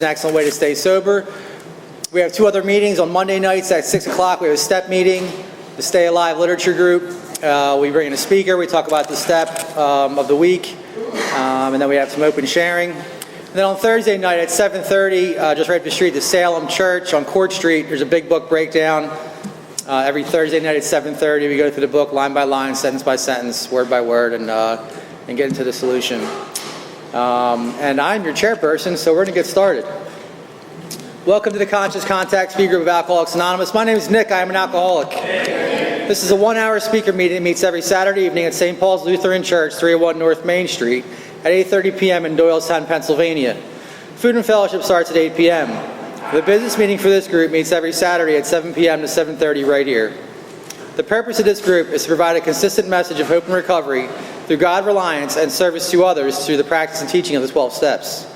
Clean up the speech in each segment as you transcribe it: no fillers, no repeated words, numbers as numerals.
An excellent way to stay sober. We have two other meetings on Monday nights at 6 o'clock. We have a STEP meeting, the Stay Alive Literature Group. We bring in a speaker. We talk about the STEP of the week, and then we have some open sharing. And then on Thursday night at 7:30, just right up the street, the Salem Church on Court Street, there's a big book breakdown. Every Thursday night at 7:30, we go through the book line by line, sentence by sentence, word by word, and get into the solution. And I'm your chairperson, so we're going to get started. Welcome to the Conscious Contact Speaker Group of Alcoholics Anonymous. My name is Nick. I am an alcoholic. This is a one-hour speaker meeting that meets every Saturday evening at St. Paul's Lutheran Church, 301 North Main Street, at 8:30 p.m. in Doylestown, Pennsylvania. Food and fellowship starts at 8 p.m. The business meeting for this group meets every Saturday at 7 p.m. to 7:30 right here. The purpose of this group is to provide a consistent message of hope and recovery through God reliance and service to others through the practice and teaching of the 12 steps.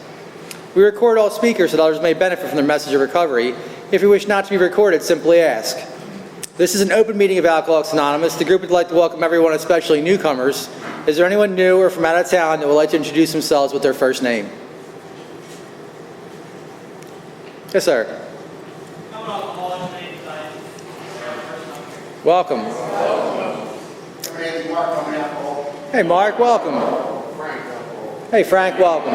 We record all speakers so that others may benefit from their message of recovery. If you wish not to be recorded, simply ask. This is an open meeting of Alcoholics Anonymous. The group would like to welcome everyone, especially newcomers. Is there anyone new or from out of town that would like to introduce themselves with their first name? Yes, sir. I'm an alcoholic. Welcome. Hey, Mark, welcome. Hey, Frank, welcome.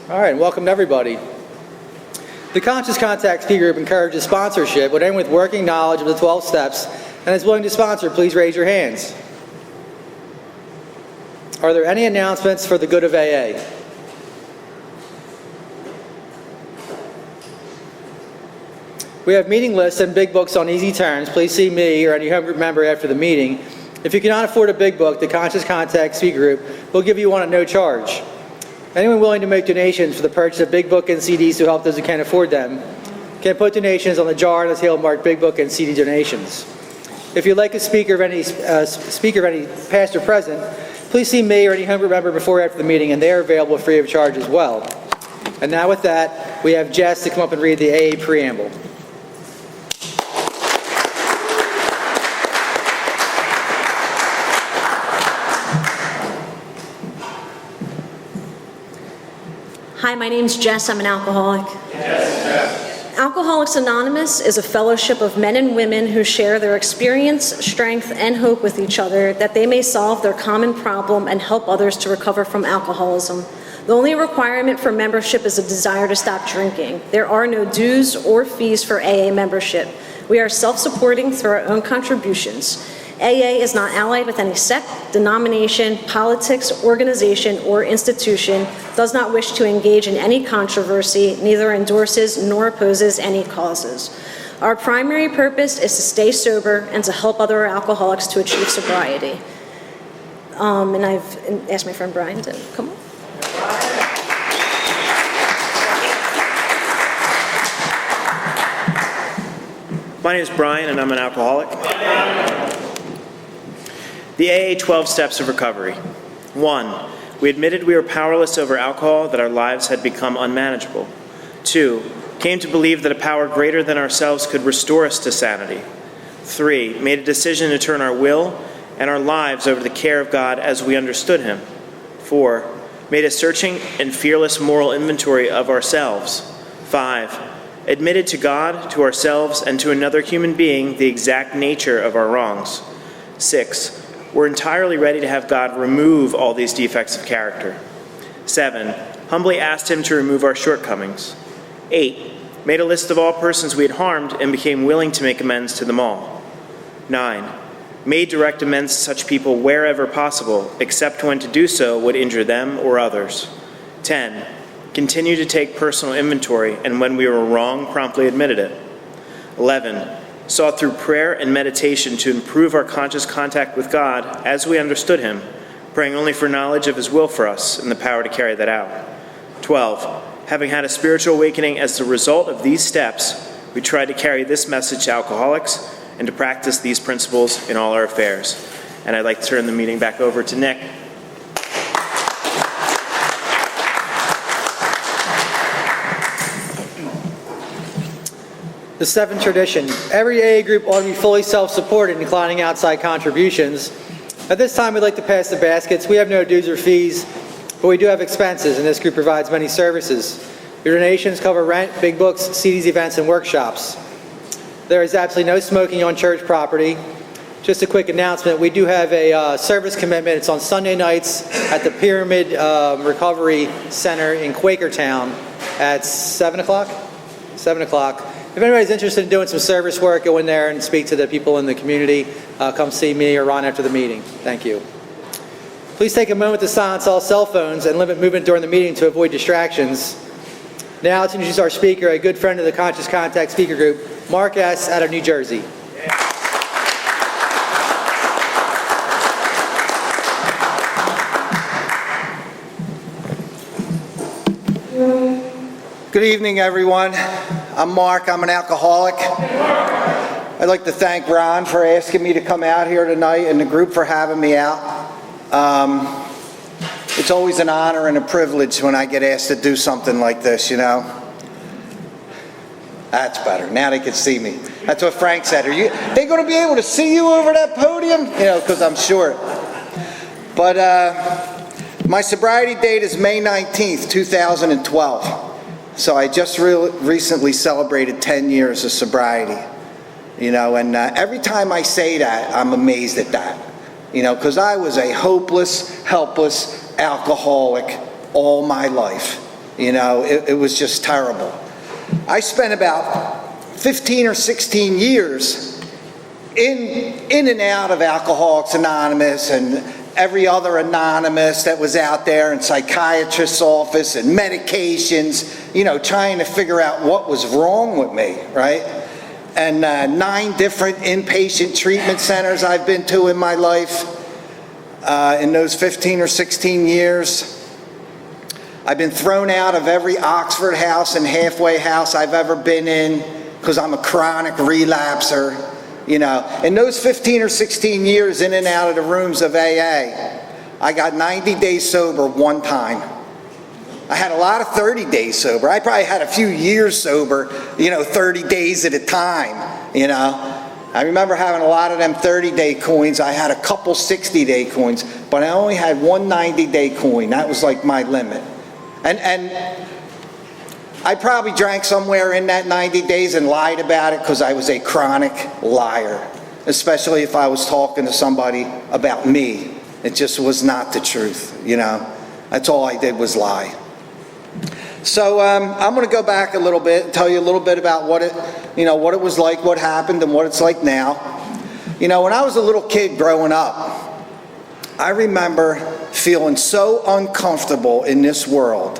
All right, welcome to everybody. The Conscious Contact Speaker Group encourages sponsorship. Would anyone with working knowledge of the 12 steps and is willing to sponsor, please raise your hands. Are there any announcements for the good of AA? We have meeting lists and big books on easy terms. Please see me or any home group member after the meeting. If you cannot afford a big book, the Conscious Contact Speaker Group will give you one at no charge. Anyone willing to make donations for the purchase of big book and CDs to help those who can't afford them can put donations on the jar on the table marked big book and CD donations. If you'd like a speaker of any past or present, please see me or any home group member before or after the meeting, and they are available free of charge as well. And now with that, we have Jess to come up and read the AA preamble. Hi, my name's Jess. I'm an alcoholic. Yes. Alcoholics Anonymous is a fellowship of men and women who share their experience, strength, and hope with each other that they may solve their common problem and help others to recover from alcoholism. The only requirement for membership is a desire to stop drinking. There are no dues or fees for AA membership. We are self-supporting through our own contributions. AA is not allied with any sect, denomination, politics, organization, or institution, does not wish to engage in any controversy, neither endorses nor opposes any causes. Our primary purpose is to stay sober and to help other alcoholics to achieve sobriety. And I've asked my friend Brian to come on. My name is Brian, and I'm an alcoholic. The AA 12 Steps of Recovery. 1. We admitted we were powerless over alcohol, that our lives had become unmanageable. 2. Came to believe that a power greater than ourselves could restore us to sanity. 3. Made a decision to turn our will and our lives over to the care of God as we understood Him. 4. Made a searching and fearless moral inventory of ourselves. 5. Admitted to God, to ourselves, and to another human being the exact nature of our wrongs. 6. We're entirely ready to have God remove all these defects of character. 7. Humbly asked Him to remove our shortcomings. 8. Made a list of all persons we had harmed and became willing to make amends to them all. 9. Made direct amends to such people wherever possible, except when to do so would injure them or others. 10. Continued to take personal inventory, and when we were wrong, promptly admitted it. 11. Sought through prayer and meditation to improve our conscious contact with God as we understood Him, praying only for knowledge of His will for us and the power to carry that out. 12. Having had a spiritual awakening as the result of these steps, we tried to carry this message to alcoholics and to practice these principles in all our affairs. And I'd like to turn the meeting back over to Nick. The seventh tradition. Every AA group ought to be fully self-supported and declining outside contributions. At this time, we'd like to pass the baskets. We have no dues or fees. But we do have expenses, and this group provides many services. Your donations cover rent, big books, CDs, events, and workshops. There is absolutely no smoking on church property. Just a quick announcement, we do have a service commitment. It's on Sunday nights at the Pyramid Recovery Center in Quakertown at 7 o'clock? 7 o'clock. If anybody's interested in doing some service work, go in there and speak to the people in the community. Come see me or Ron after the meeting. Thank you. Please take a moment to silence all cell phones and limit movement during the meeting to avoid distractions. Now let's introduce our speaker, a good friend of the Conscious Contact Speaker Group, Mark S. out of New Jersey. Good evening, everyone. I'm Mark. I'm an alcoholic. I'd like to thank Ron for asking me to come out here tonight and the group for having me out. It's always an honor and a privilege when I get asked to do something like this, you know. That's better. Now they can see me. That's what Frank said. They going to be able to see you over that podium? You know, because I'm short. But my sobriety date is May 19th, 2012. So I just recently celebrated 10 years of sobriety, you know, and every time I say that, I'm amazed at that, you know, because I was a hopeless, helpless alcoholic all my life, you know. It was just terrible. I spent about 15 or 16 years in and out of Alcoholics Anonymous and every other anonymous that was out there, and psychiatrist's office and medications, you know, trying to figure out what was wrong with me, right? And 9 different inpatient treatment centers I've been to in my life in those 15 or 16 years. I've been thrown out of every Oxford house and halfway house I've ever been in because I'm a chronic relapser. You know, in those 15 or 16 years in and out of the rooms of AA, I got 90 days sober one time. I had a lot of 30 days sober. I probably had a few years sober, you know, 30 days at a time, you know. I remember having a lot of them 30-day coins. I had a couple 60-day coins, but I only had one 90-day coin. That was like my limit. And I probably drank somewhere in that 90 days and lied about it because I was a chronic liar, especially if I was talking to somebody about me. It just was not the truth, you know. That's all I did was lie. So I'm going to go back a little bit and tell you a little bit about what it was like, what happened, and what it's like now. You know, when I was a little kid growing up, I remember feeling so uncomfortable in this world,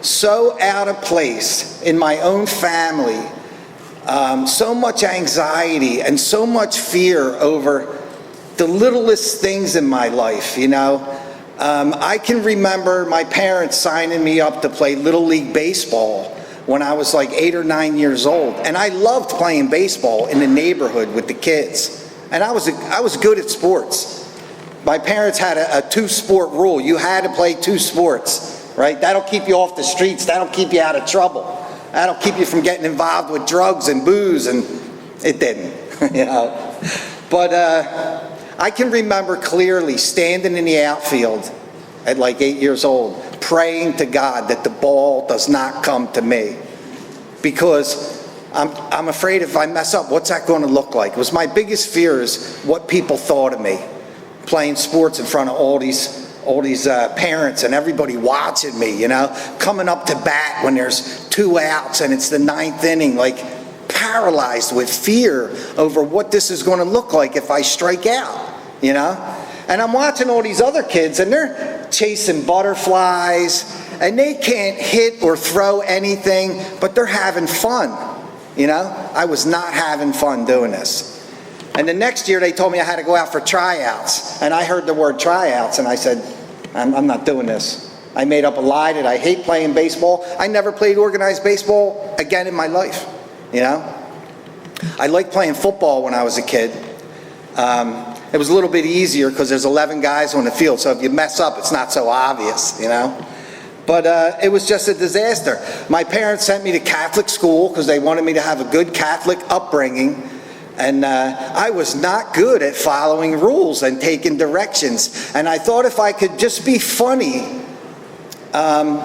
so out of place in my own family, so much anxiety and so much fear over the littlest things in my life, you know. I can remember my parents signing me up to play Little League Baseball when I was like 8 or 9 years old. And I loved playing baseball in the neighborhood with the kids. And I was good at sports. My parents had a 2-sport rule. You had to play 2 sports, right? That'll keep you off the streets. That'll keep you out of trouble. That'll keep you from getting involved with drugs and booze. And it didn't, you know. But I can remember clearly standing in the outfield at like 8 years old, praying to God that the ball does not come to me, because I'm afraid if I mess up, what's that going to look like? It was my biggest fear, is what people thought of me, playing sports in front of all these parents and everybody watching me, you know, coming up to bat when there's 2 outs and it's the 9th inning, like paralyzed with fear over what this is going to look like if I strike out, you know. And I'm watching all these other kids and they're chasing butterflies and they can't hit or throw anything, but they're having fun, you know. I was not having fun doing this. And the next year they told me I had to go out for tryouts, and I heard the word tryouts and I said, I'm not doing this. I made up a lie that I hate playing baseball. I never played organized baseball again in my life, you know. I liked playing football when I was a kid. It was a little bit easier because there's 11 guys on the field, so if you mess up, it's not so obvious, you know. But it was just a disaster. My parents sent me to Catholic school because they wanted me to have a good Catholic upbringing. And I was not good at following rules and taking directions. And I thought if I could just be funny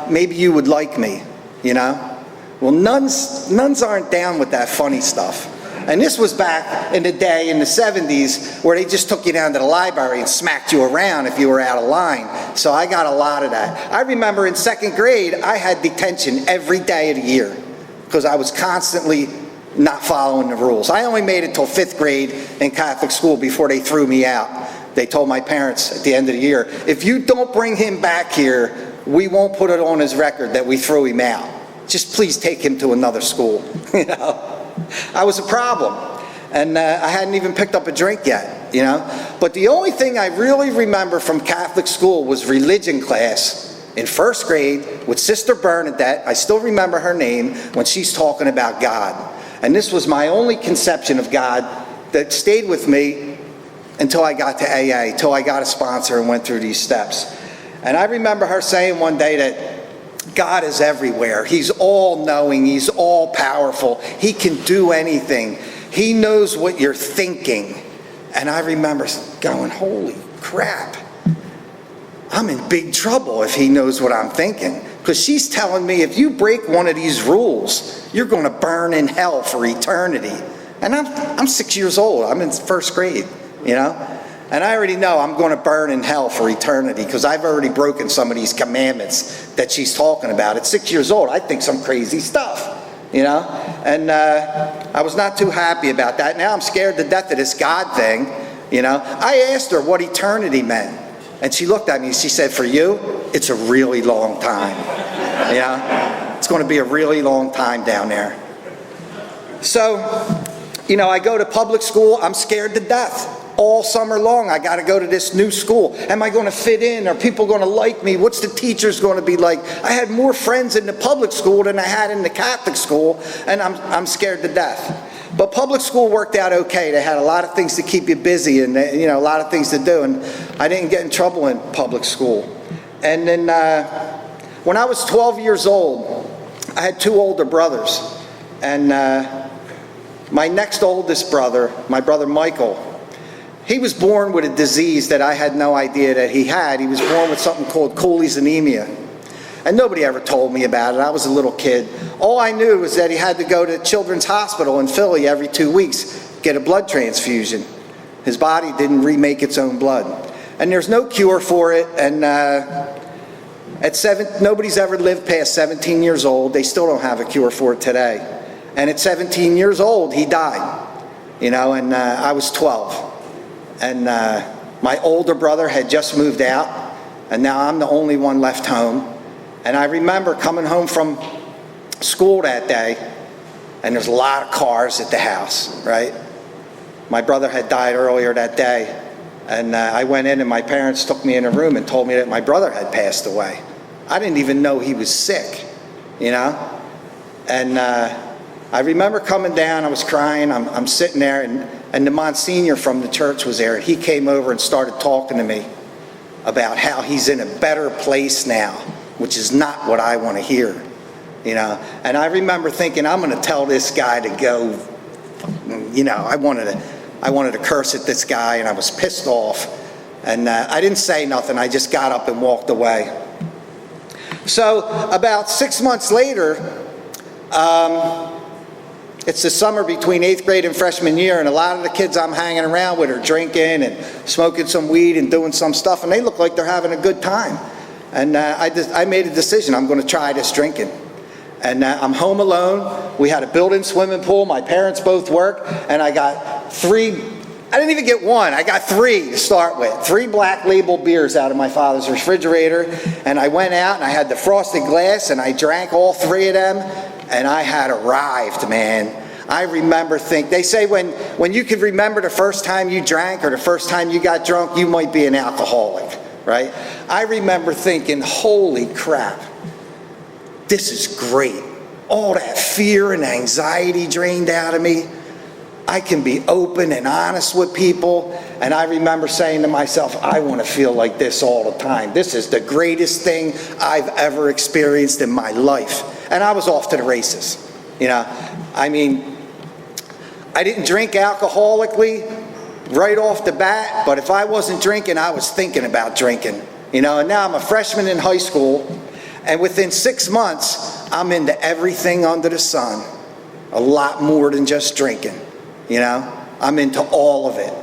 maybe you would like me, you know? Well, nuns aren't down with that funny stuff. And this was back in the day, in the 70s, where they just took you down to the library and smacked you around if you were out of line. So I got a lot of that. I remember in second grade, I had detention every day of the year because I was constantly not following the rules. I only made it till 5th grade in Catholic school before they threw me out. They told my parents at the end of the year, if you don't bring him back here, we won't put it on his record that we threw him out. Just please take him to another school. You know, I was a problem, and I hadn't even picked up a drink yet, you know. But the only thing I really remember from Catholic school was religion class in 1st grade with Sister Bernadette. I still remember her name when she's talking about God. And this was my only conception of God that stayed with me until I got to AA, till I got a sponsor and went through these steps. And I remember her saying one day that God is everywhere. He's all-knowing. He's all-powerful. He can do anything. He knows what you're thinking. And I remember going, holy crap. I'm in big trouble if he knows what I'm thinking. Because she's telling me if you break one of these rules, you're going to burn in hell for eternity. And I'm 6 years old. I'm in 1st grade, you know. And I already know I'm going to burn in hell for eternity because I've already broken some of these commandments that she's talking about. At 6 years old, I think some crazy stuff, you know. And I was not too happy about that. Now I'm scared to death of this God thing, you know. I asked her what eternity meant. And she looked at me and she said, for you, it's a really long time. You know, it's going to be a really long time down there. So, you know, I go to public school. I'm scared to death. All summer long, I got to go to this new school. Am I going to fit in? Are people going to like me? What's the teachers going to be like? I had more friends in the public school than I had in the Catholic school, and I'm scared to death. But public school worked out okay. They had a lot of things to keep you busy and, you know, a lot of things to do, and I didn't get in trouble in public school. And then when I was 12 years old, I had 2 older brothers, and my next oldest brother, my brother Michael, he was born with a disease that I had no idea that he had. He was born with something called Cooley's anemia. And nobody ever told me about it. I was a little kid. All I knew was that he had to go to Children's Hospital in Philly every 2 weeks, get a blood transfusion. His body didn't remake its own blood. And there's no cure for it. And nobody's ever lived past 17 years old. They still don't have a cure for it today. And at 17 years old, he died. You know, and I was 12. And my older brother had just moved out, and now I'm the only one left home. And I remember coming home from school that day, and there's a lot of cars at the house, right? My brother had died earlier that day, and I went in, and my parents took me in a room and told me that my brother had passed away. I didn't even know he was sick, you know? And I remember coming down, I was crying, I'm sitting there, and the Monsignor from the church was there, and he came over and started talking to me about how he's in a better place now, which is not what I want to hear, you know. And I remember thinking, I'm going to tell this guy to go, you know, I wanted to curse at this guy, and I was pissed off. And I didn't say nothing, I just got up and walked away. So about 6 months later, it's the summer between 8th grade and freshman year, and a lot of the kids I'm hanging around with are drinking and smoking some weed and doing some stuff, and they look like they're having a good time. And I made a decision, I'm going to try this drinking. And I'm home alone. We had a built-in swimming pool. My parents both work, and I got 3, I didn't even get 1, I got 3 to start with. 3 Black Label beers out of my father's refrigerator, and I went out and I had the frosted glass, and I drank all 3 of them. And I had arrived, man. I remember they say when you can remember the first time you drank or the first time you got drunk, you might be an alcoholic, right? I remember thinking, holy crap, this is great. All that fear and anxiety drained out of me. I can be open and honest with people. And I remember saying to myself, I want to feel like this all the time. This is the greatest thing I've ever experienced in my life. And I was off to the races, you know. I mean, I didn't drink alcoholically right off the bat, but if I wasn't drinking, I was thinking about drinking, you know. And now I'm a freshman in high school, And within 6 months, I'm into everything under the sun. A lot more than just drinking, you know? I'm into all of it.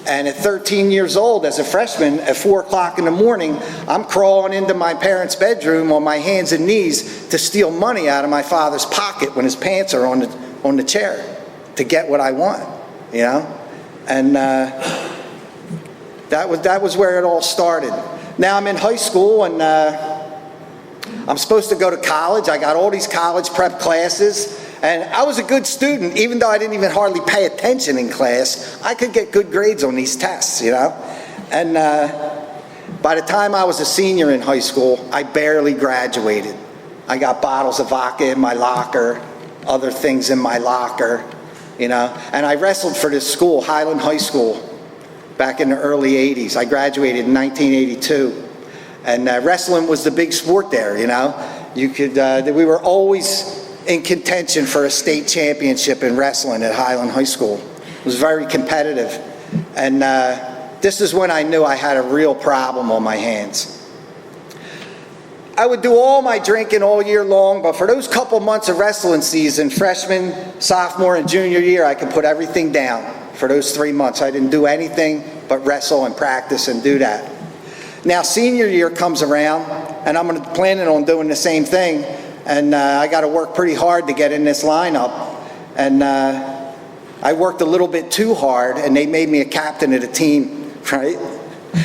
And at 13 years old, as a freshman, at 4 o'clock in the morning, I'm crawling into my parents' bedroom on my hands and knees to steal money out of my father's pocket when his pants are on the chair to get what I want, you know? And that was where it all started. Now I'm in high school, and I'm supposed to go to college. I got all these college prep classes. And I was a good student, even though I didn't even hardly pay attention in class. I could get good grades on these tests, you know? And by the time I was a senior in high school, I barely graduated. I got bottles of vodka in my locker, other things in my locker, you know? And I wrestled for this school, Highland High School, back in the early 80s. I graduated in 1982. And wrestling was the big sport there, you know? We were always in contention for a state championship in wrestling at Highland High School. It was very competitive. And this is when I knew I had a real problem on my hands. I would do all my drinking all year long, but for those couple months of wrestling season, freshman, sophomore, and junior year, I could put everything down. For those 3 months, I didn't do anything but wrestle and practice and do that. Now, senior year comes around, and I'm planning on doing the same thing. And I got to work pretty hard to get in this lineup. And I worked a little bit too hard, and they made me a captain of the team, right?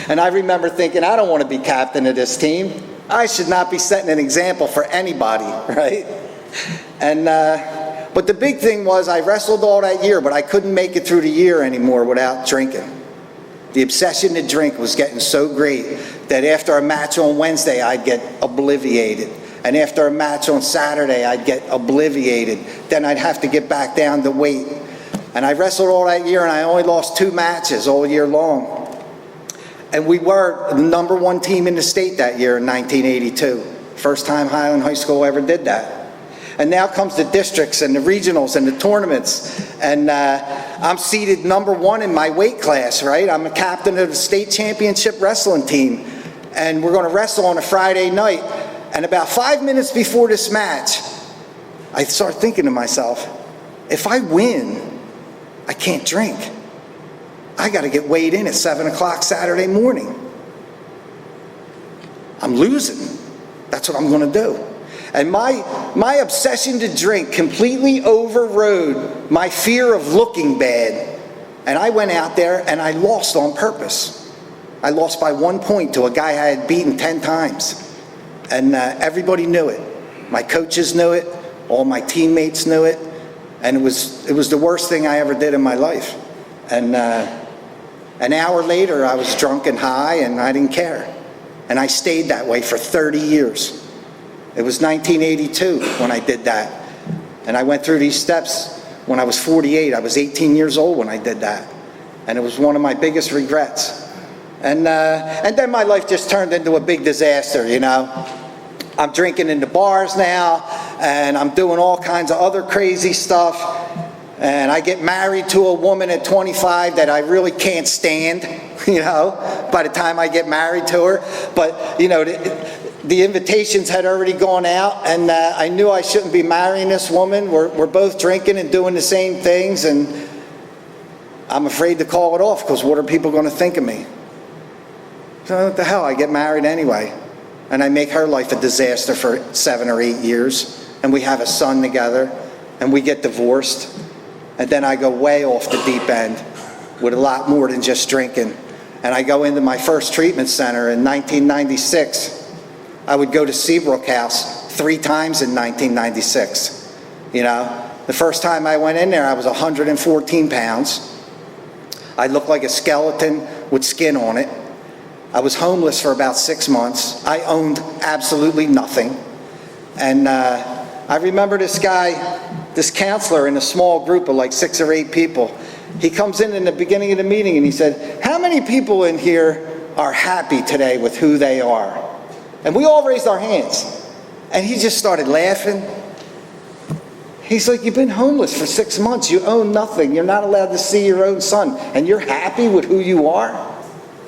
And I remember thinking, I don't want to be captain of this team. I should not be setting an example for anybody, right? And but the big thing was I wrestled all that year, but I couldn't make it through the year anymore without drinking. The obsession to drink was getting so great that after a match on Wednesday, I'd get obliviated. And after a match on Saturday, I'd get obliviated. Then I'd have to get back down to weight. And I wrestled all that year, and I only lost 2 matches all year long. And we were the #1 team in the state that year in 1982. First time Highland High School ever did that. And now comes the districts and the regionals and the tournaments. And I'm seated #1 in my weight class, right? I'm a captain of the state championship wrestling team. And we're going to wrestle on a Friday night. And about 5 minutes before this match, I start thinking to myself, if I win, I can't drink. I got to get weighed in at 7 o'clock Saturday morning. I'm losing. That's what I'm going to do. And my obsession to drink completely overrode my fear of looking bad. And I went out there and I lost on purpose. I lost by 1 point to a guy I had beaten 10 times. And everybody knew it. My coaches knew it. All my teammates knew it. And it was the worst thing I ever did in my life. And an hour later, I was drunk and high, and I didn't care. And I stayed that way for 30 years. It was 1982 when I did that. And I went through these steps when I was 48. I was 18 years old when I did that. And it was one of my biggest regrets. And then my life just turned into a big disaster, you know. I'm drinking in the bars now, and I'm doing all kinds of other crazy stuff. And I get married to a woman at 25 that I really can't stand, you know, by the time I get married to her. But, you know, the invitations had already gone out, and I knew I shouldn't be marrying this woman. We're both drinking and doing the same things, and I'm afraid to call it off because what are people going to think of me? So what the hell, I get married anyway. And I make her life a disaster for 7 or 8 years. And we have a son together. And we get divorced. And then I go way off the deep end with a lot more than just drinking. And I go into my first treatment center in 1996. I would go to Seabrook House 3 times in 1996. You know, the first time I went in there, I was 114 pounds. I looked like a skeleton with skin on it. I was homeless for about 6 months. I owned absolutely nothing. And I remember this guy, this counselor in a small group of like 6 or 8 people. He comes in the beginning of the meeting and he said, how many people in here are happy today with who they are? And we all raised our hands. And he just started laughing. He's like, you've been homeless for 6 months. You own nothing. You're not allowed to see your own son. And you're happy with who you are?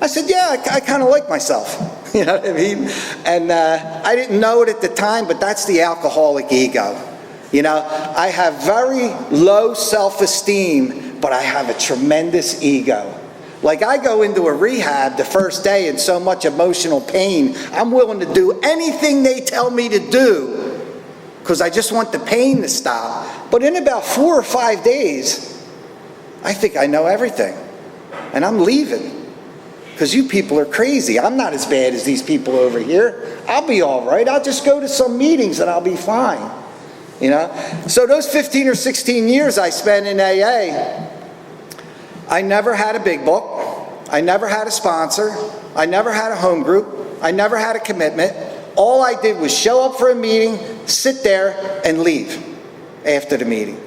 I said, yeah, I kind of like myself. You know what I mean? And I didn't know it at the time, but that's the alcoholic ego. You know, I have very low self-esteem, but I have a tremendous ego. Like, I go into a rehab the first day in so much emotional pain, I'm willing to do anything they tell me to do because I just want the pain to stop. But in about 4 or 5 days, I think I know everything. And I'm leaving because you people are crazy. I'm not as bad as these people over here. I'll be all right. I'll just go to some meetings and I'll be fine. You know? So those 15 or 16 years I spent in AA, I never had a big book. I never had a sponsor. I never had a home group. I never had a commitment. All I did was show up for a meeting, sit there, and leave after the meeting.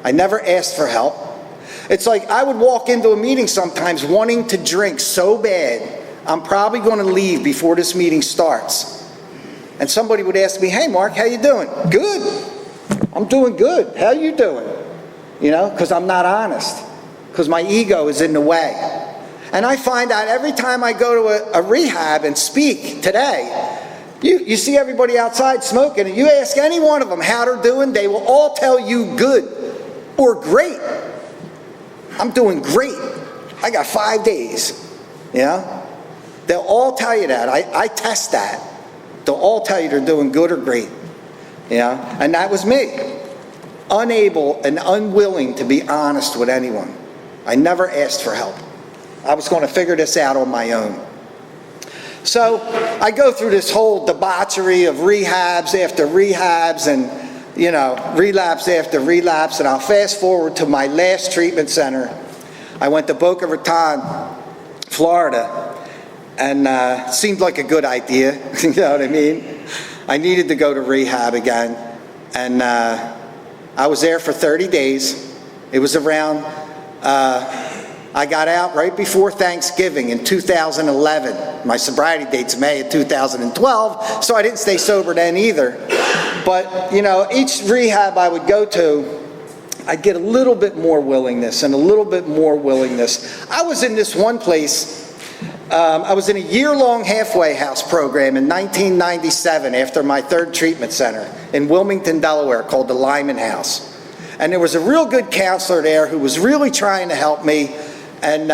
I never asked for help. It's like I would walk into a meeting sometimes wanting to drink so bad, I'm probably going to leave before this meeting starts. And somebody would ask me, "Hey, Mark, how you doing?" "Good. I'm doing good. How you doing?" You know, because I'm not honest. Because my ego is in the way. And I find out every time I go to a rehab and speak today, you see everybody outside smoking, and you ask any one of them how they're doing, they will all tell you good or great. I'm doing great. I got 5 days, you know? They'll all tell you that. I test that. They'll all tell you they're doing good or great, you know? And that was me. Unable and unwilling to be honest with anyone. I never asked for help. I was going to figure this out on my own. So I go through this whole debauchery of rehabs after rehabs and, you know, relapse after relapse. And I'll fast forward to my last treatment center. I went to Boca Raton, Florida, and it seemed like a good idea. You know what I mean? I needed to go to rehab again. And I was there for 30 days. It was around... I got out right before Thanksgiving in 2011. My sobriety date's May of 2012, so I didn't stay sober then either. But, you know, each rehab I would go to, I'd get a little bit more willingness and a little bit more willingness. I was in this one place, I was in a year-long halfway house program in 1997 after my 3rd treatment center in Wilmington, Delaware, called the Lyman House. And there was a real good counselor there who was really trying to help me. And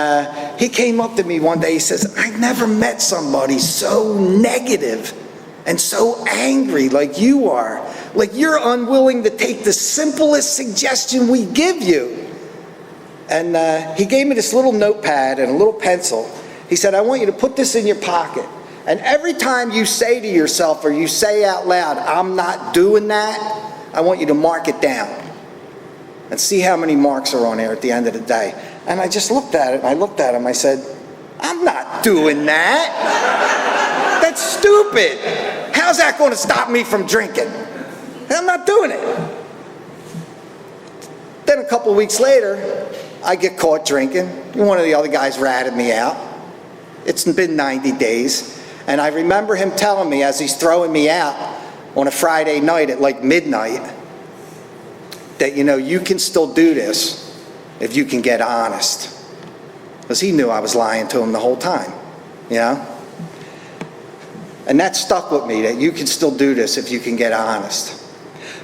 he came up to me one day, he says, "I never met somebody so negative and so angry like you are. Like you're unwilling to take the simplest suggestion we give you." And he gave me this little notepad and a little pencil. He said, "I want you to put this in your pocket. And every time you say to yourself or you say out loud, 'I'm not doing that,' I want you to mark it down. And see how many marks are on there at the end of the day." And I just looked at it, and I looked at him, I said, "I'm not doing that. That's stupid. How's that going to stop me from drinking? I'm not doing it." Then a couple weeks later, I get caught drinking. One of the other guys ratted me out. It's been 90 days. And I remember him telling me as he's throwing me out on a Friday night at like midnight, that, you know, you can still do this if you can get honest. Because he knew I was lying to him the whole time, you know? And that stuck with me, that you can still do this if you can get honest.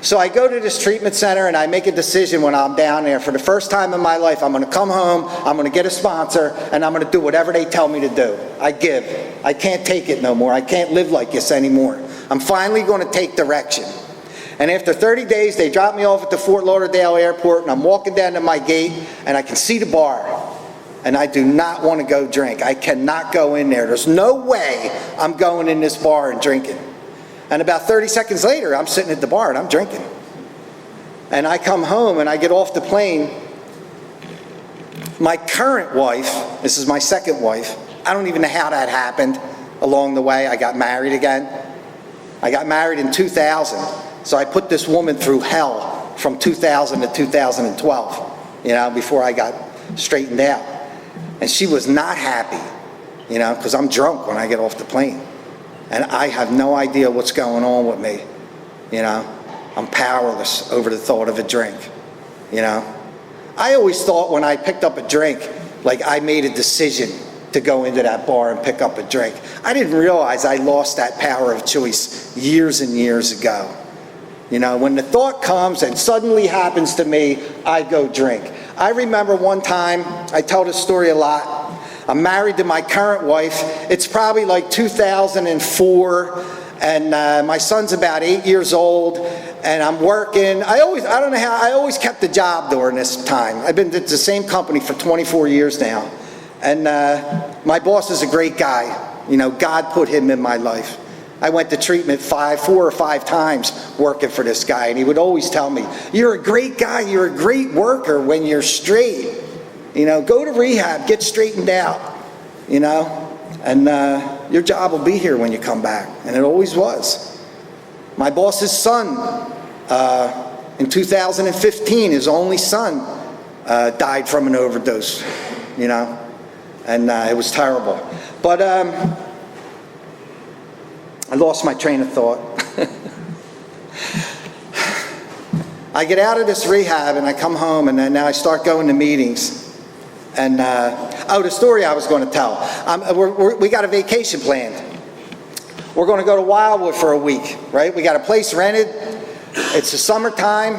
So I go to this treatment center and I make a decision when I'm down there. For the first time in my life, I'm going to come home, I'm going to get a sponsor, and I'm going to do whatever they tell me to do. I give. I can't take it no more. I can't live like this anymore. I'm finally going to take direction. And after 30 days, they drop me off at the Fort Lauderdale airport, and I'm walking down to my gate, and I can see the bar. And I do not want to go drink. I cannot go in there. There's no way I'm going in this bar and drinking. And about 30 seconds later, I'm sitting at the bar, and I'm drinking. And I come home, and I get off the plane. My current wife, this is my second wife, I don't even know how that happened along the way. I got married again. I got married in 2000. So I put this woman through hell from 2000 to 2012, you know, before I got straightened out. And she was not happy, you know, because I'm drunk when I get off the plane. And I have no idea what's going on with me, you know. I'm powerless over the thought of a drink, you know. I always thought when I picked up a drink, like I made a decision to go into that bar and pick up a drink. I didn't realize I lost that power of choice years and years ago. You know, when the thought comes and suddenly happens to me, I go drink. I remember one time, I tell this story a lot, I'm married to my current wife. It's probably like 2004, and my son's about 8 years old, and I'm working. I don't know how, I always kept a job during this time. I've been at the same company for 24 years now. And my boss is a great guy. You know, God put him in my life. I went to treatment 4 or 5 times working for this guy, and he would always tell me, "You're a great guy, you're a great worker when you're straight. You know, go to rehab, get straightened out, you know, and your job will be here when you come back." And it always was. My boss's son, in 2015, his only son, died from an overdose, you know, and it was terrible. But I lost my train of thought. I get out of this rehab and I come home, and then now I start going to meetings. And, the story I was going to tell. We got a vacation planned. We're going to go to Wildwood for a week, right? We got a place rented. It's the summertime,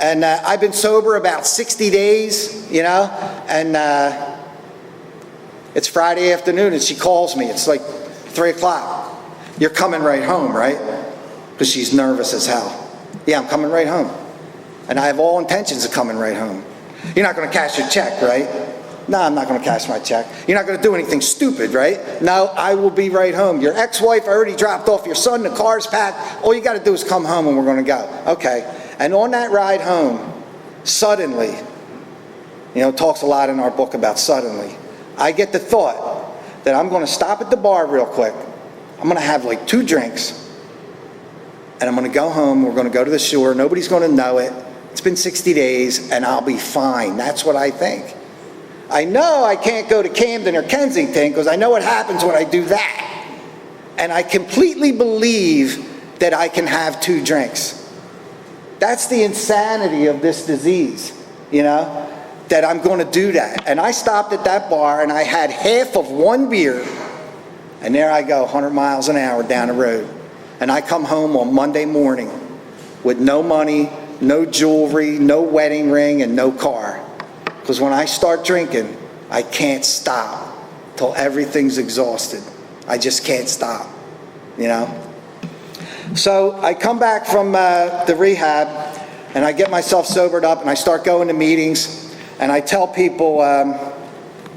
and I've been sober about 60 days, you know, and it's Friday afternoon, and she calls me. It's like 3 o'clock. "You're coming right home, right?" Because she's nervous as hell. "Yeah, I'm coming right home. And I have all intentions of coming right home." "You're not going to cash your check, right?" "No, I'm not going to cash my check." "You're not going to do anything stupid, right?" "No, I will be right home. Your ex-wife already dropped off your son, the car's packed. All you got to do is come home and we're going to go." "Okay." And on that ride home, suddenly, you know, it talks a lot in our book about suddenly, I get the thought that I'm going to stop at the bar real quick. I'm going to have like 2 drinks, and I'm going to go home. We're going to go to the shore. Nobody's going to know it. It's been 60 days, and I'll be fine. That's what I think. I know I can't go to Camden or Kensington because I know what happens when I do that. And I completely believe that I can have 2 drinks. That's the insanity of this disease, you know, that I'm going to do that. And I stopped at that bar, and I had half of 1 beer. And there I go, 100 miles an hour down the road. And I come home on Monday morning with no money, no jewelry, no wedding ring, and no car. Because when I start drinking, I can't stop till everything's exhausted. I just can't stop, you know? So I come back from the rehab, and I get myself sobered up, and I start going to meetings, and I tell people,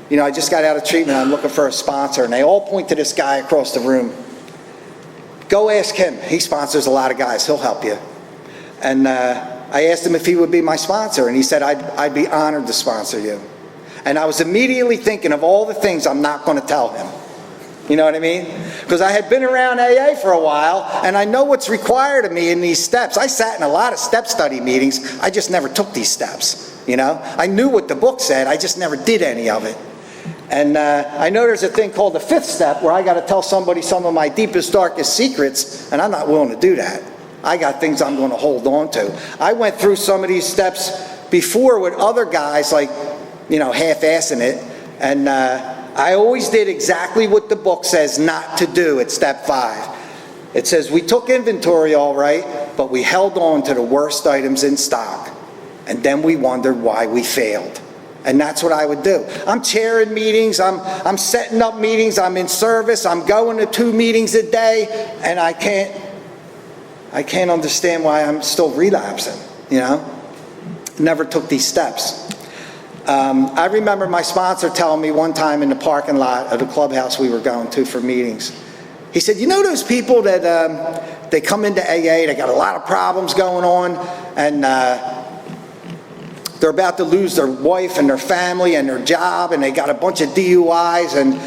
you know, I just got out of treatment, I'm looking for a sponsor. And they all point to this guy across the room. "Go ask him. He sponsors a lot of guys. He'll help you." And I asked him if he would be my sponsor, and he said, I'd be honored to sponsor you. And I was immediately thinking of all the things I'm not going to tell him. You know what I mean? Because I had been around AA for a while, and I know what's required of me in these steps. I sat in a lot of step study meetings. I just never took these steps, you know? I knew what the book said. I just never did any of it. And I know there's a thing called the 5th step where I got to tell somebody some of my deepest, darkest secrets, and I'm not willing to do that. I got things I'm going to hold on to. I went through some of these steps before with other guys, like, you know, half-assing it, and I always did exactly what the book says not to do at step 5. It says we took inventory all right, but we held on to the worst items in stock, and then we wondered why we failed. And that's what I would do. I'm chairing meetings, I'm setting up meetings, I'm in service, I'm going to 2 meetings a day, and I can't understand why I'm still relapsing, you know? Never took these steps. I remember my sponsor telling me one time in the parking lot of the clubhouse we were going to for meetings. He said, "You know those people that they come into AA, they got a lot of problems going on, and they're about to lose their wife and their family and their job, and they got a bunch of DUIs, and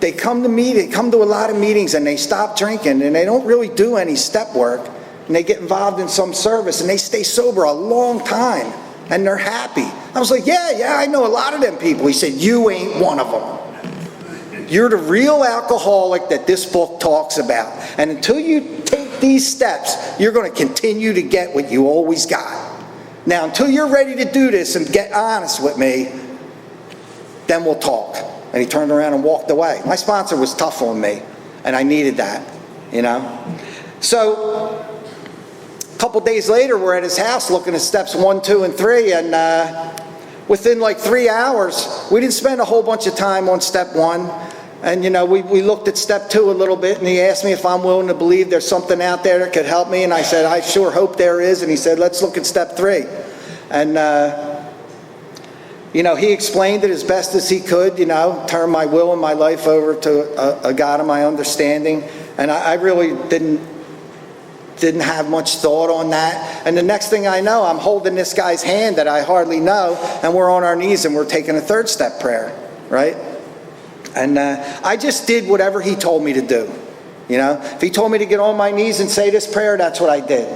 they come to a lot of meetings, and they stop drinking, and they don't really do any step work, and they get involved in some service, and they stay sober a long time, and they're happy." I was like, yeah, I know a lot of them people. He said, "You ain't one of them. You're the real alcoholic that this book talks about. And until you take these steps, you're going to continue to get what you always got. Now, until you're ready to do this and get honest with me, then we'll talk." And he turned around and walked away. My sponsor was tough on me, and I needed that, you know. So a couple days later, we're at his house looking at steps 1, 2, and 3, and within like 3 hours, we didn't spend a whole bunch of time on step 1. And, you know, we looked at step 2 a little bit, and he asked me if I'm willing to believe there's something out there that could help me. And I said, I sure hope there is. And he said, let's look at step 3. And, you know, he explained it as best as he could, you know, turn my will and my life over to a God of my understanding. And I really didn't have much thought on that. And the next thing I know, I'm holding this guy's hand that I hardly know, and we're on our knees and we're taking a 3rd step prayer, right? And I just did whatever he told me to do, you know? If he told me to get on my knees and say this prayer, that's what I did.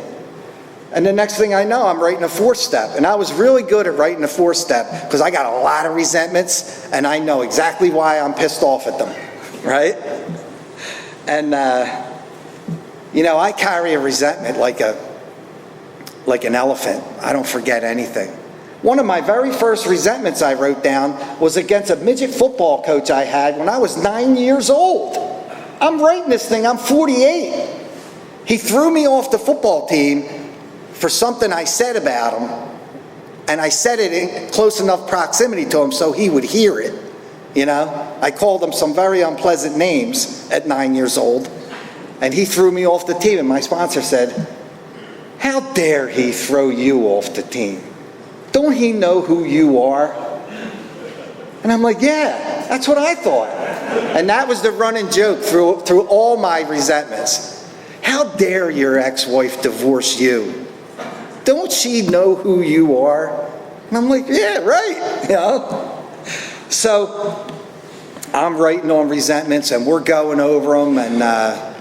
And the next thing I know, I'm writing a 4th step. And I was really good at writing a 4th step because I got a lot of resentments, and I know exactly why I'm pissed off at them, right? And, you know, I carry a resentment like an elephant. I don't forget anything. One of my very first resentments I wrote down was against a midget football coach I had when I was 9 years old. I'm writing this thing, I'm 48. He threw me off the football team for something I said about him, and I said it in close enough proximity to him so he would hear it, you know? I called him some very unpleasant names at 9 years old, and he threw me off the team, and my sponsor said, how dare he throw you off the team? Don't he know who you are? And I'm like, yeah, that's what I thought. And that was the running joke through all my resentments. How dare your ex-wife divorce you? Don't she know who you are? And I'm like, yeah, right, you know? So I'm writing on resentments, and we're going over them, and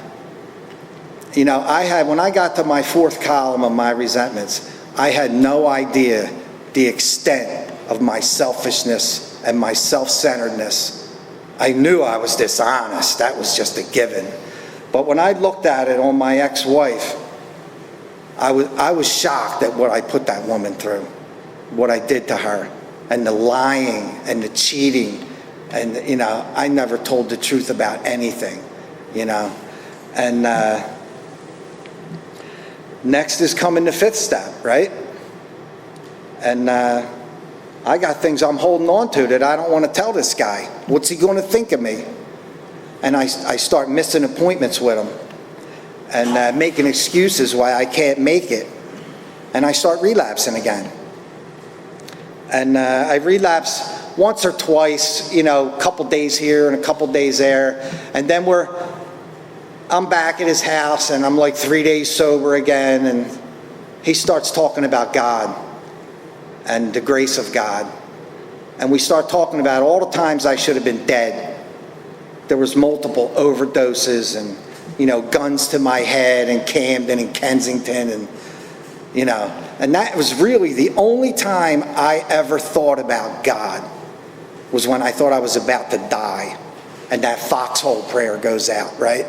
you know, when I got to my 4th column of my resentments, I had no idea the extent of my selfishness and my self-centeredness. I knew I was dishonest. That was just a given. But when I looked at it on my ex-wife, I was shocked at what I put that woman through, what I did to her, and the lying and the cheating. And, you know, I never told the truth about anything, you know. And next is coming the 5th step, right? And I got things I'm holding on to that I don't want to tell this guy. What's he going to think of me? And I start missing appointments with him and making excuses why I can't make it. And I start relapsing again. And I relapse once or twice, you know, a couple days here and a couple days there. And then I'm back at his house, and I'm like 3 days sober again, and he starts talking about God and the grace of God. And we start talking about all the times I should have been dead. There was multiple overdoses and, you know, guns to my head in Camden and Kensington, and, you know, and that was really the only time I ever thought about God, was when I thought I was about to die, and that Foxhole prayer goes out, right?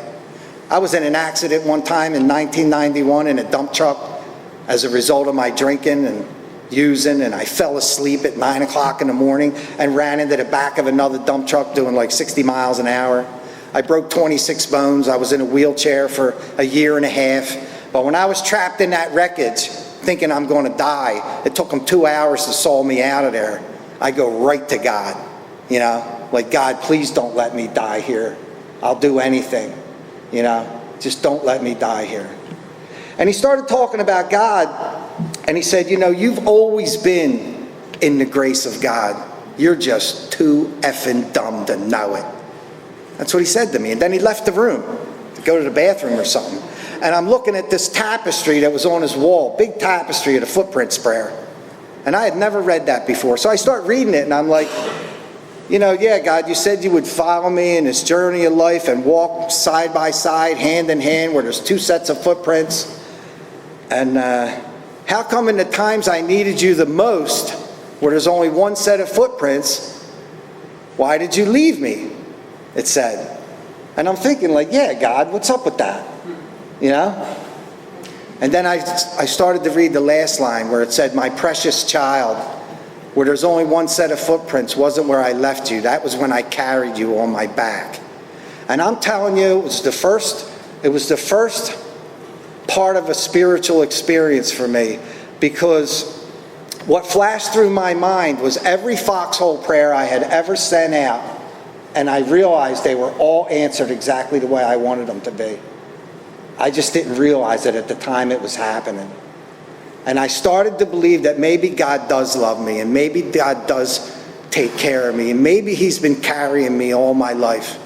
I was in an accident one time in 1991 in a dump truck as a result of my drinking and using, and I fell asleep at 9 o'clock in the morning and ran into the back of another dump truck doing like 60 miles an hour. I broke 26 bones. I was in a wheelchair for a year and a half. But when I was trapped in that wreckage, thinking I'm going to die, it took them 2 hours to saw me out of there. I go right to God, you know, like, God, please don't let me die here. I'll do anything, you know, just don't let me die here. And he started talking about God. And he said, you know, you've always been in the grace of God. You're just too effing dumb to know it. That's what he said to me. And then he left the room to go to the bathroom or something. And I'm looking at this tapestry that was on his wall, big tapestry of the footprints prayer. And I had never read that before. So I start reading it, and I'm like, you know, yeah, God, you said you would follow me in this journey of life and walk side by side, hand in hand, where there's 2 sets of footprints. And how come in the times I needed you the most, where there's only 1 set of footprints, why did you leave me? It said. And I'm thinking, like, yeah, God, what's up with that? You know? And then I started to read the last line where it said, my precious child, Where there's only one set of footprints wasn't where I left you. That was when I carried you on my back. And I'm telling you, it was the first part of a spiritual experience for me, because what flashed through my mind was every Foxhole prayer I had ever sent out, and I realized they were all answered exactly the way I wanted them to be. I just didn't realize it at the time it was happening. And I started to believe that maybe God does love me, and maybe God does take care of me, and maybe He's been carrying me all my life.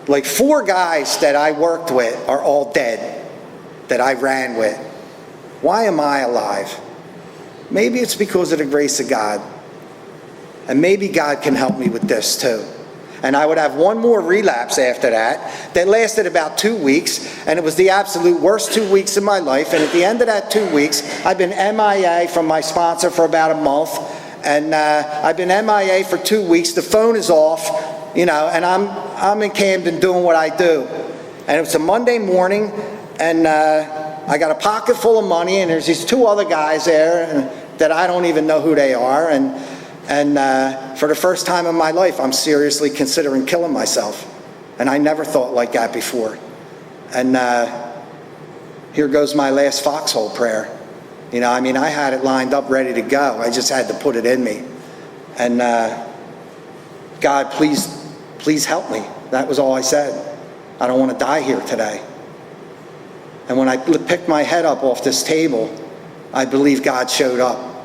Like 4 guys that I worked with are all dead, that I ran with. Why am I alive? Maybe it's because of the grace of God. And maybe God can help me with this too. And I would have one more relapse after that lasted about 2 weeks, and it was the absolute worst 2 weeks of my life. And at the end of that 2 weeks, I've been MIA from my sponsor for about a month, and I've been MIA for 2 weeks. The phone is off, and I'm in Camden doing what I do. And it was a Monday morning, and I got a pocket full of money, and there's these 2 other guys there that I don't even know who they are, and for the first time in my life, I'm seriously considering killing myself. And I never thought like that before. And here goes my last Foxhole prayer. I had it lined up ready to go. I just had to put it in me. And God, please help me. That was all I said. I don't want to die here today. And when I picked my head up off this table, I believe God showed up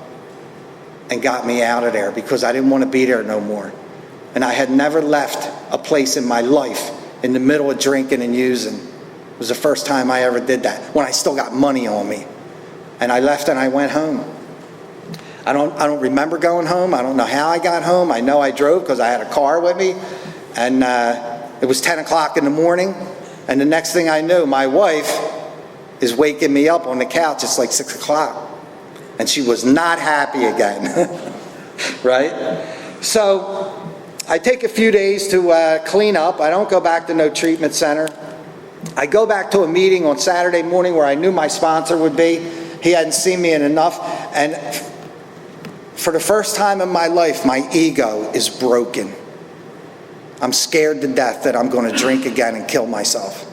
and got me out of there, because I didn't want to be there no more. And I had never left a place in my life in the middle of drinking and using. It was the first time I ever did that, when I still got money on me. And I left and I went home. I don't remember going home. I don't know how I got home. I know I drove because I had a car with me. And it was 10 o'clock in the morning. And the next thing I knew, my wife is waking me up on the couch. It's like 6 o'clock. And she was not happy again, right? So I take a few days to clean up. I don't go back to no treatment center. I go back to a meeting on Saturday morning where I knew my sponsor would be. He hadn't seen me in enough. And for the first time in my life, my ego is broken. I'm scared to death that I'm going to drink again and kill myself,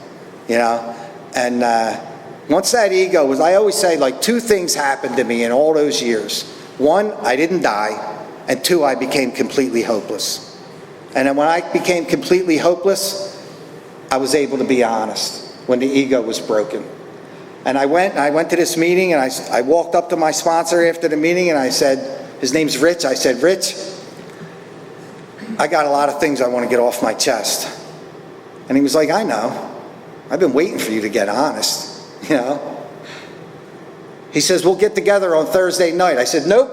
And once that ego was, I always say, like, 2 things happened to me in all those years. 1, I didn't die, and 2, I became completely hopeless. And then when I became completely hopeless, I was able to be honest when the ego was broken. And I went to this meeting, and I walked up to my sponsor after the meeting, and I said, his name's Rich. I said, Rich, I got a lot of things I want to get off my chest. And he was like, I know. I've been waiting for you to get honest. He says, we'll get together on Thursday night. I said, nope,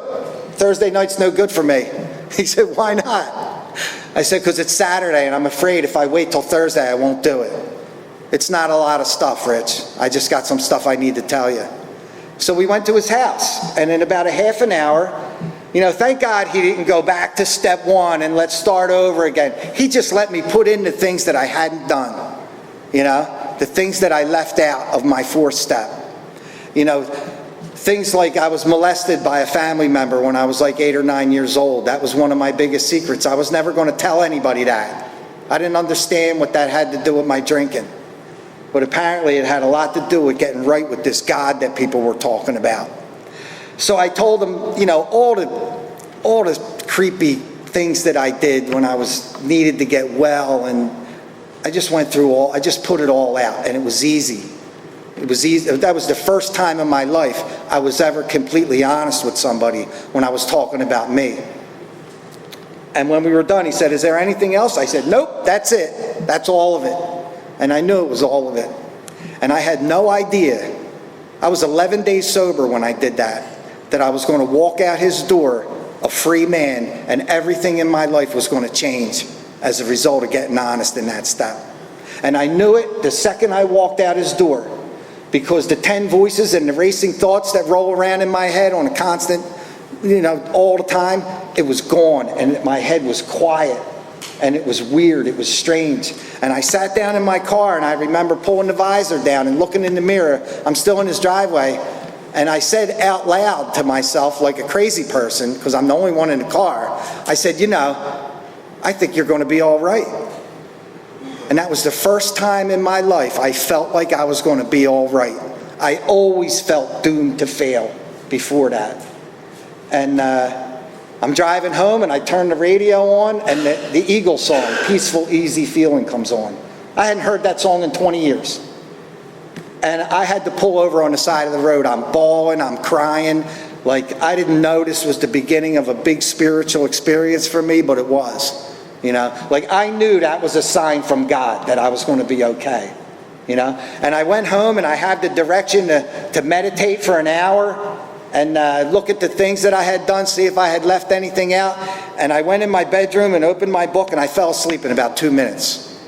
Thursday night's no good for me. He said, why not? I said, because it's Saturday, and I'm afraid if I wait till Thursday, I won't do it. It's not a lot of stuff, Rich. I just got some stuff I need to tell you. So we went to his house, and in about a half an hour, thank God he didn't go back to step 1 and let's start over again. He just let me put in the things that I hadn't done, the things that I left out of my 4th step. Things like I was molested by a family member when I was like 8 or 9 years old. That was one of my biggest secrets. I was never going to tell anybody that. I didn't understand what that had to do with my drinking. But apparently it had a lot to do with getting right with this God that people were talking about. So I told him, all the creepy things that I did when I needed to get well, and I just put it all out, and it was easy. It was easy. That was the first time in my life I was ever completely honest with somebody when I was talking about me. And when we were done, he said, is there anything else? I said, nope, that's it. That's all of it. And I knew it was all of it. And I had no idea. I was 11 days sober when I did that I was going to walk out his door a free man, and everything in my life was going to change as a result of getting honest in that step. And I knew it the second I walked out his door, because the 10 voices and the racing thoughts that roll around in my head on a constant, all the time, it was gone, and my head was quiet, and it was weird, it was strange. And I sat down in my car, and I remember pulling the visor down and looking in the mirror. I'm still in his driveway, And I said out loud to myself, like a crazy person, because I'm the only one in the car, I said, you know, I think you're going to be all right. And that was the first time in my life I felt like I was going to be all right. I always felt doomed to fail before that. And I'm driving home and I turn the radio on and the Eagles song, Peaceful, Easy Feeling, comes on. I hadn't heard that song in 20 years. And I had to pull over on the side of the road. I'm bawling, I'm crying. Like, I didn't know this was the beginning of a big spiritual experience for me, but it was. You know, like I knew that was a sign from God that I was going to be okay. You know, and I went home and I had the direction to meditate for an hour and look at the things that I had done, see if I had left anything out. And I went in my bedroom and opened my book and I fell asleep in about 2 minutes.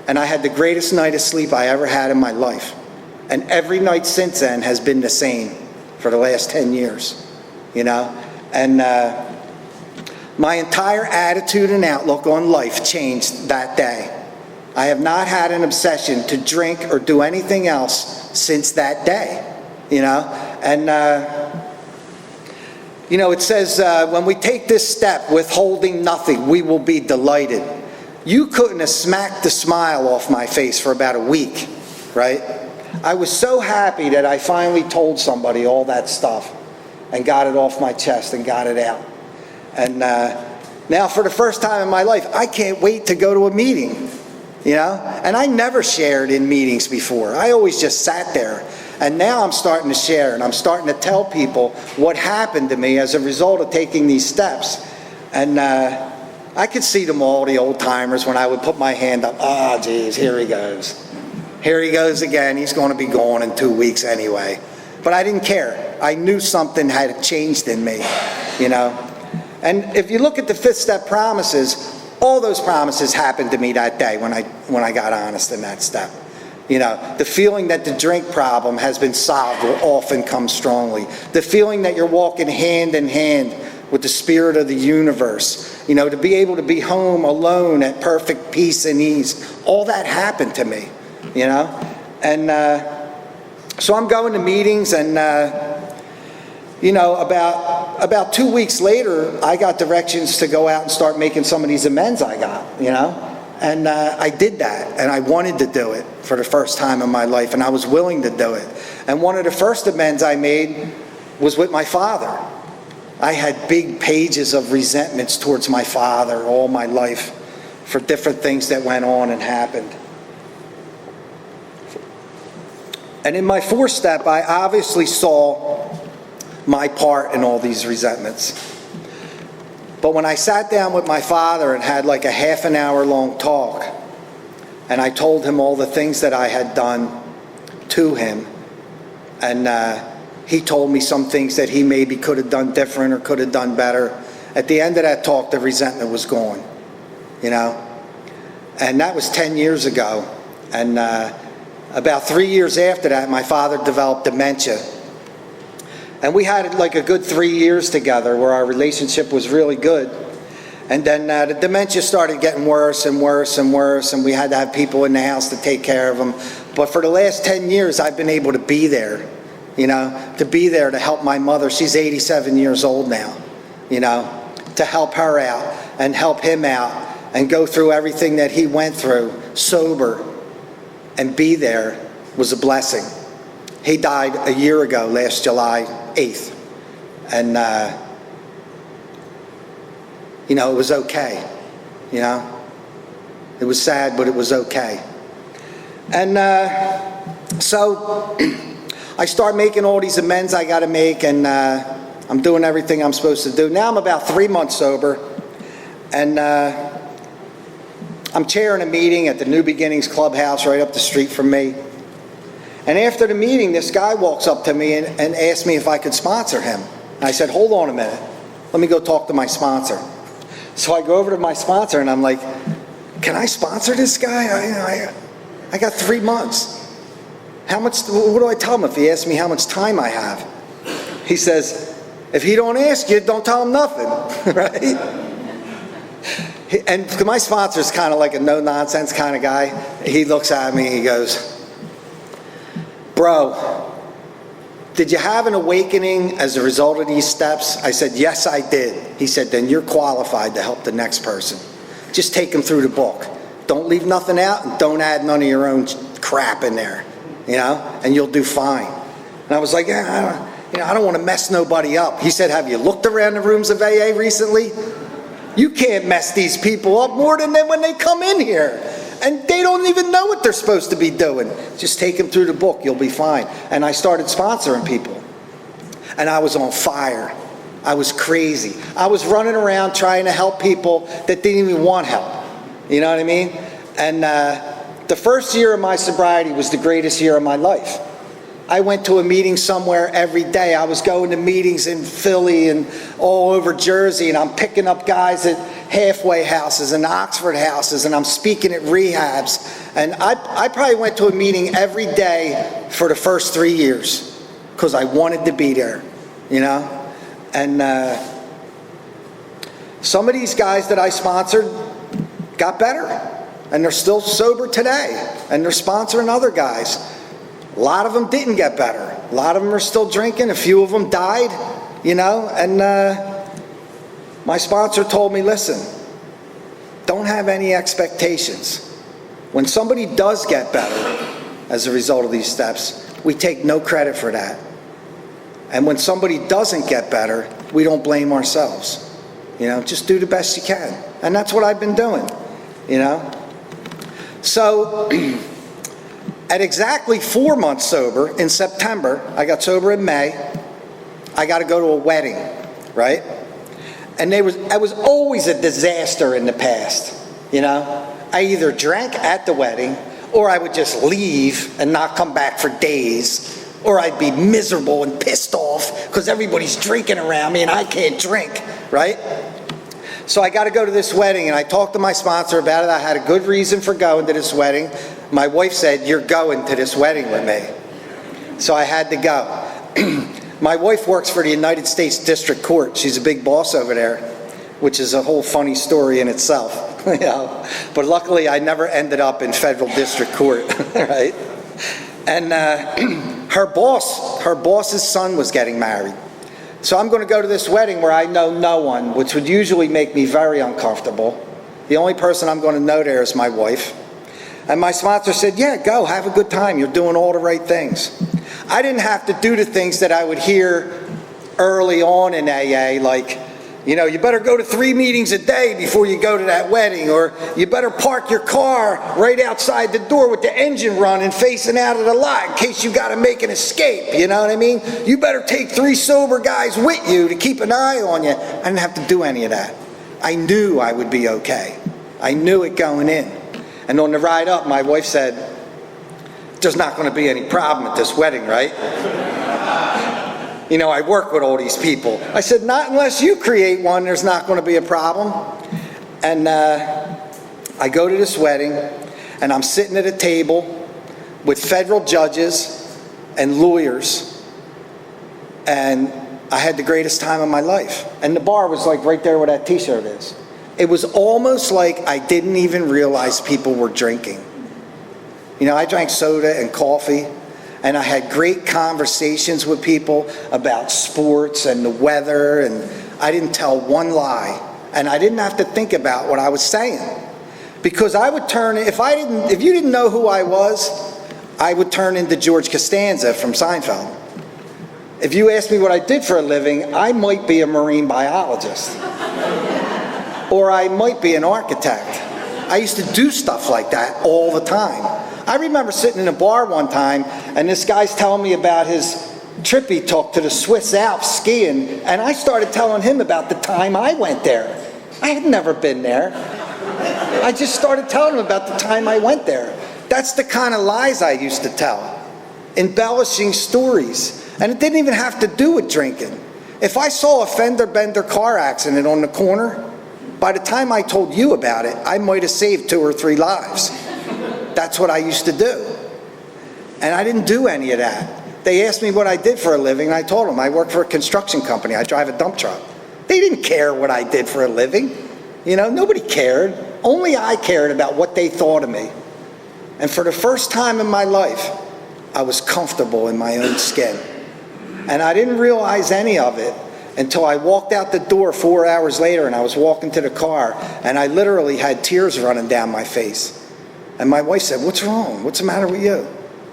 And I had the greatest night of sleep I ever had in my life. And every night since then has been the same for the last 10 years, you know. And my entire attitude and outlook on life changed that day. I have not had an obsession to drink or do anything else since that day, you know. And, you know, it says, when we take this step, withholding nothing, we will be delighted. You couldn't have smacked the smile off my face for about a week, right? I was so happy that I finally told somebody all that stuff and got it off my chest and got it out. And now for the first time in my life, I can't wait to go to a meeting. You know, and I never shared in meetings before. I always just sat there. And now I'm starting to share and I'm starting to tell people what happened to me as a result of taking these steps. And I could see them all, the old timers, when I would put my hand up. Ah, geez, here he goes. Here he goes again. He's going to be gone in 2 weeks anyway. But I didn't care. I knew something had changed in me, you know. And if you look at the fifth step promises, all those promises happened to me that day when I got honest in that step. You know, the feeling that the drink problem has been solved will often come strongly. The feeling that you're walking hand in hand with the spirit of the universe. You know, to be able to be home alone at perfect peace and ease. All that happened to me, you know. And so I'm going to meetings and, you know, about 2 weeks later, I got directions to go out and start making some of these amends I got, you know. And I did that, and I wanted to do it for the first time in my life, and I was willing to do it. And one of the first amends I made was with my father. I had big pages of resentments towards my father all my life for different things that went on and happened. And in my fourth step, I obviously saw my part in all these resentments. But when I sat down with my father and had like a half an hour long talk, and I told him all the things that I had done to him, and he told me some things that he maybe could have done different or could have done better, at the end of that talk, the resentment was gone, you know? And that was 10 years ago. And about 3 years after that, my father developed dementia. And we had like a good 3 years together where our relationship was really good. And then the dementia started getting worse and worse and worse, and we had to have people in the house to take care of him. But for the last 10 years, I've been able to be there, you know, to be there to help my mother. She's 87 years old now, you know, to help her out and help him out and go through everything that he went through sober and be there was a blessing. He died a year ago, last July 8th. And, you know, it was okay, you know. It was sad, but it was okay. And so I start making all these amends I got to make, and I'm doing everything I'm supposed to do. Now I'm about 3 months sober, and I'm chairing a meeting at the New Beginnings Clubhouse right up the street from me. And after the meeting, this guy walks up to me and asked me if I could sponsor him. And I said, hold on a minute. Let me go talk to my sponsor. So I go over to my sponsor and I'm like, can I sponsor this guy? I got 3 months. How much, what do I tell him if he asks me how much time I have? He says, if he don't ask you, don't tell him nothing, right? And my sponsor's kind of like a no-nonsense kind of guy. He looks at me, he goes, bro, did you have an awakening as a result of these steps? I said, yes, I did. He said, then you're qualified to help the next person. Just take them through the book. Don't leave nothing out, and don't add none of your own crap in there, and you'll do fine. And I was like, yeah, I don't want to mess nobody up. He said, have you looked around the rooms of AA recently? You can't mess these people up more than when they come in here. And they don't even know what they're supposed to be doing. Just take them through the book, you'll be fine. And I started sponsoring people. And I was on fire. I was crazy. I was running around trying to help people that didn't even want help. You know what I mean? And the first year of my sobriety was the greatest year of my life. I went to a meeting somewhere every day. I was going to meetings in Philly and all over Jersey, and I'm picking up guys at halfway houses and Oxford houses, and I'm speaking at rehabs. And I probably went to a meeting every day for the first 3 years because I wanted to be there, And some of these guys that I sponsored got better, and they're still sober today, and they're sponsoring other guys. A lot of them didn't get better. A lot of them are still drinking. A few of them died, and my sponsor told me, listen, don't have any expectations. When somebody does get better as a result of these steps, we take no credit for that. And when somebody doesn't get better, we don't blame ourselves. Just do the best you can. And that's what I've been doing, So, at exactly 4 months sober, in September, I got sober in May, I got to go to a wedding, right? And I was always a disaster in the past, I either drank at the wedding, or I would just leave and not come back for days, or I'd be miserable and pissed off because everybody's drinking around me and I can't drink, right? So I got to go to this wedding, and I talked to my sponsor about it. I had a good reason for going to this wedding. My wife said, you're going to this wedding with me. So I had to go. My wife works for the United States District Court. She's a big boss over there, which is a whole funny story in itself. But luckily, I never ended up in federal district court, right? And her boss's son was getting married. So I'm going to go to this wedding where I know no one, which would usually make me very uncomfortable. The only person I'm going to know there is my wife. And my sponsor said, yeah, go, have a good time. You're doing all the right things. I didn't have to do the things that I would hear early on in AA, like, you better go to 3 meetings a day before you go to that wedding, or you better park your car right outside the door with the engine running facing out of the lot in case you got to make an escape, you know what I mean? You better take 3 sober guys with you to keep an eye on you. I didn't have to do any of that. I knew I would be okay. I knew it going in. And on the ride up, my wife said, there's not going to be any problem at this wedding, right? I work with all these people. I said, not unless you create one, there's not going to be a problem. And I go to this wedding, and I'm sitting at a table with federal judges and lawyers, and I had the greatest time of my life. And the bar was like right there where that t-shirt is. It was almost like I didn't even realize people were drinking. I drank soda and coffee, and I had great conversations with people about sports and the weather, and I didn't tell one lie, and I didn't have to think about what I was saying, because I would turn, if you didn't know who I was, I would turn into George Costanza from Seinfeld. If you asked me what I did for a living, I might be a marine biologist, or I might be an architect. I used to do stuff like that all the time. I remember sitting in a bar one time, and this guy's telling me about his trip he took to the Swiss Alps skiing, and I started telling him about the time I went there. I had never been there. I just started telling him about the time I went there. That's the kind of lies I used to tell, embellishing stories. And it didn't even have to do with drinking. If I saw a fender bender car accident on the corner, by the time I told you about it, I might have saved 2 or 3 lives. That's what I used to do. And I didn't do any of that. They asked me what I did for a living, and I told them I work for a construction company. I drive a dump truck. They didn't care what I did for a living. Nobody cared. Only I cared about what they thought of me. And for the first time in my life, I was comfortable in my own skin. And I didn't realize any of it until I walked out the door 4 hours later, and I was walking to the car, and I literally had tears running down my face. And my wife said, "What's wrong? What's the matter with you?"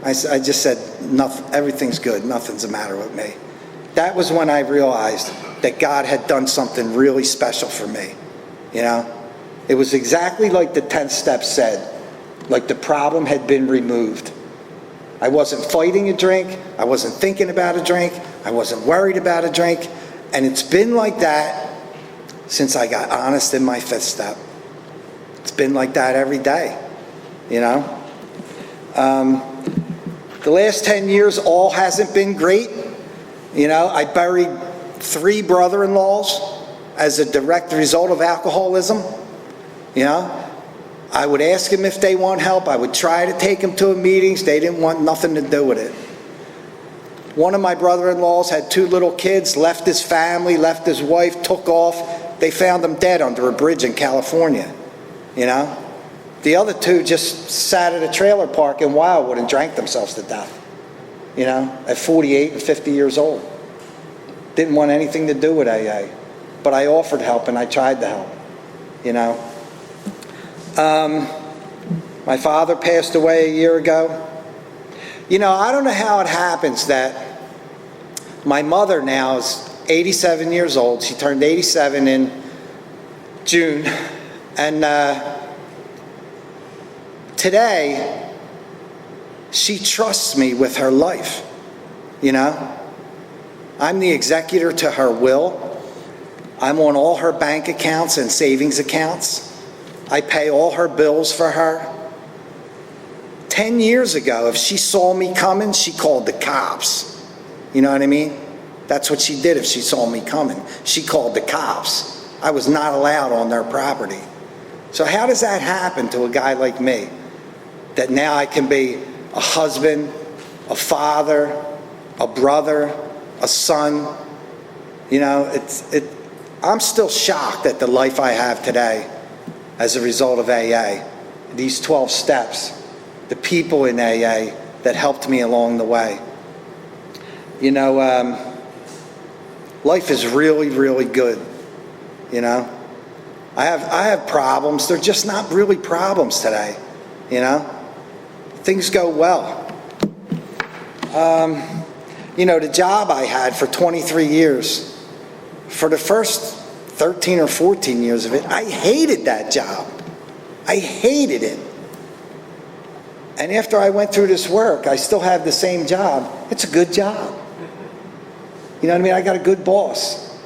I just said, "Nothing, everything's good, nothing's the matter with me." That was when I realized that God had done something really special for me, you know? It was exactly like the 10th step said, like the problem had been removed. I wasn't fighting a drink, I wasn't thinking about a drink, I wasn't worried about a drink, and it's been like that since I got honest in my 5th step. It's been like that every day, you know? The last 10 years, all hasn't been great. You know, I buried 3 brother-in-laws as a direct result of alcoholism. You know, I would ask them if they want help. I would try to take them to meetings. They didn't want nothing to do with it. One of my brother-in-laws had 2 little kids, left his family, left his wife, took off. They found him dead under a bridge in California, you know. The other 2 just sat at a trailer park in Wildwood and drank themselves to death, you know, at 48 and 50 years old. Didn't want anything to do with AA, but I offered help and I tried to help, you know. My father passed away a year ago. You know, I don't know how it happens that my mother now is 87 years old. She turned 87 in June. And today, she trusts me with her life, you know? I'm the executor to her will. I'm on all her bank accounts and savings accounts. I pay all her bills for her. 10 years ago, if she saw me coming, she called the cops. You know what I mean? That's what she did if she saw me coming. She called the cops. I was not allowed on their property. So how does that happen to a guy like me? That now I can be a husband, a father, a brother, a son. You know, I'm still shocked at the life I have today as a result of AA. These 12 steps, the people in AA that helped me along the way. You know, life is really, really good, you know. I have problems. They're just not really problems today, you know. Things go well. You know, the job I had for 23 years, for the first 13 or 14 years of it, I hated that job. I hated it. And after I went through this work, I still have the same job. It's a good job. You know what I mean? I got a good boss.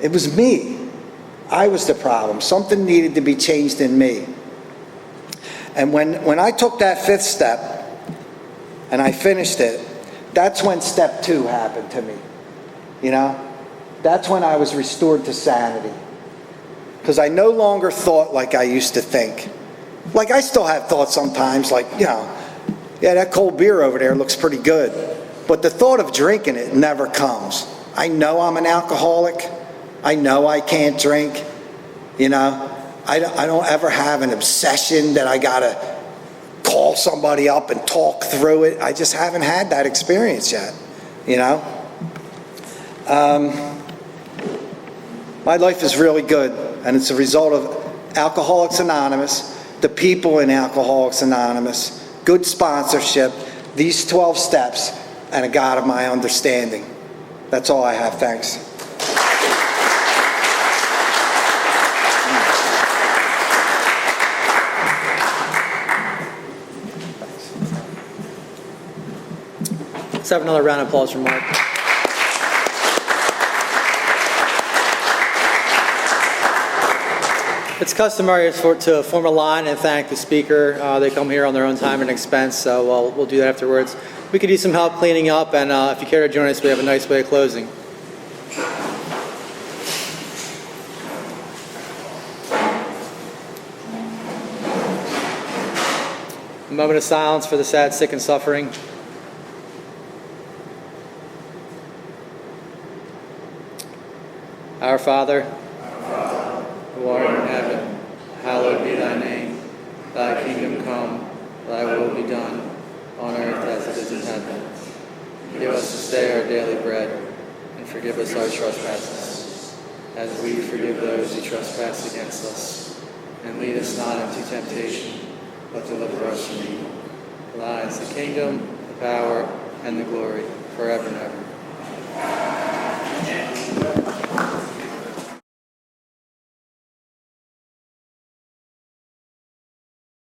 It was me. I was the problem. Something needed to be changed in me. And when I took that 5th step and I finished it, that's when step 2 happened to me. You know? That's when I was restored to sanity. Because I no longer thought like I used to think. Like, I still have thoughts sometimes, like, you know, yeah, that cold beer over there looks pretty good. But the thought of drinking it never comes. I know I'm an alcoholic. I know I can't drink. You know, I don't ever have an obsession that I gotta call somebody up and talk through it. I just haven't had that experience yet, you know. My life is really good, and it's a result of Alcoholics Anonymous, the people in Alcoholics Anonymous, good sponsorship, these 12 steps, and a God of my understanding. That's all I have. Thanks. Let's have another round of applause for Mark. It's customary to form a line and thank the speaker. They come here on their own time and expense, so we'll do that afterwards. We could use some help cleaning up, and if you care to join us, we have a nice way of closing. A moment of silence for the sad, sick, and suffering. Our Father, who art in heaven, hallowed be thy name. Thy kingdom come, thy will be done, on earth as it is in heaven. Give us this day our daily bread, and forgive us our trespasses, as we forgive those who trespass against us. And lead us not into temptation, but deliver us from evil. For thine is the kingdom, the power, and the glory, forever and ever.